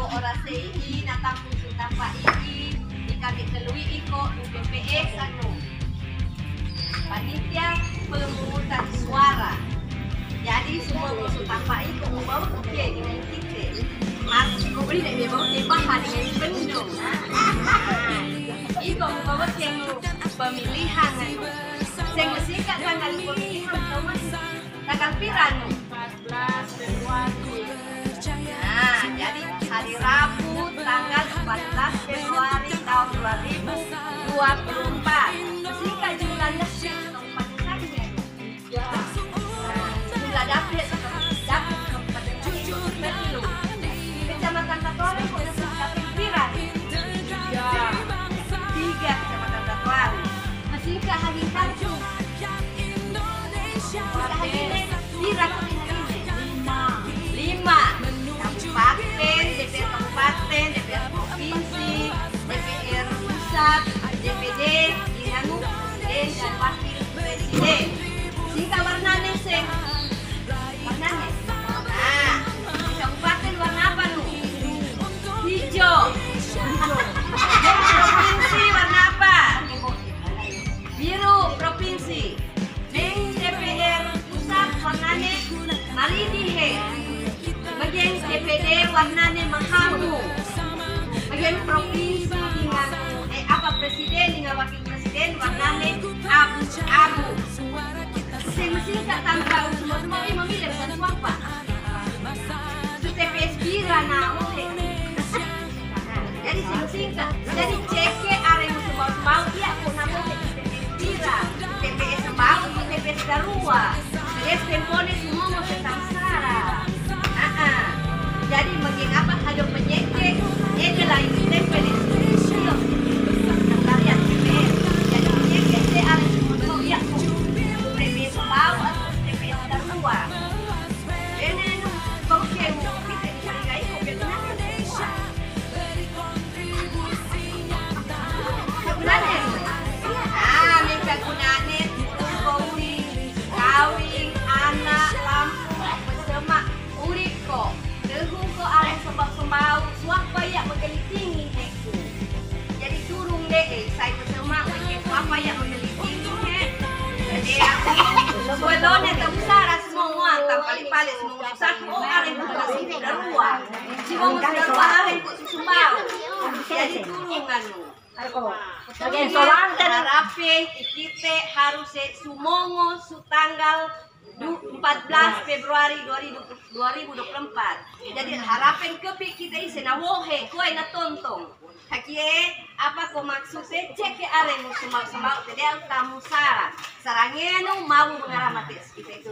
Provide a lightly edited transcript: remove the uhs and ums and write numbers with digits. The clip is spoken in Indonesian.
ora sei natapun sutapa iki dikami telui iko UPPS panitia pemungutan suara. Jadi semua musuh tanpa itu membawa dia dengan kita. Harus kau beli dia bawa dia bahan dengan penuh. Itu membawa yang pemilihan. Saya mesti tanggal pemilihan tahu mas? Tanggal piranu? 14 Februari. Nah, jadi hari Rabu tanggal 14 Februari tahun 2024. Mesti jumlahnya Kecamatan Tatuari kok sampai pirang? Ya, 3 Kecamatan Tatuari. Masih ke hari Tanjung. Pirang lima. Kabupaten, DPR Kabupaten, DPR Provinsi, DPR Pusat, DPD, Dinanu, Presiden dan Wakil Presiden. Singka warnanya sih. Warnanya. Nah, kabupaten warna apa nu? Hijau. Provinsi warna apa? Biru provinsi. Neng DPR pusat warnanya maridihe. Bagian DPD warnanya menghamu. Bagian provinsi dengan presiden dengan wakil presiden warnanya abu-abu. Mesti tak tanggal semua ini memilih bukan apa? TPS Bira namun. Jadi singkat. Jadi cek area mau dia pun nampak TPS Bira, TPS Sembau, TPS Garua. TPS Tempone semua mau Tangsara. Jadi bagian apa? Ada penyekek. Ini lain TPS. Kalian TPS. Jadi penyekek dia area semua dia. TPS Sembau atau TPS Garua. Ini kau kemu kita cari kau kenal semua. Gunanya, minta gunanya kawin, anak, lampu, bersama, uriko, dehuko arah sembau, suapa yang menggelitingi aku. Jadi turun deh, saya bersama, suapa yang menggelitingi. Jadi aku, sebelumnya terbesar semua, tanpa pali semua satu arah berkasih darua. Semua darua arah sembau. Jadi turun anu. Bagian soal dan rapi kita harus sumongo tanggal 14 Februari 2024. Jadi harapan kepi kita isi na wohe kue na tontong. Hakie apa ko maksudnya cek ke are mu sembau-sembau jadi tamu sara. Sarangnya nu mau mengarah matis kita itu.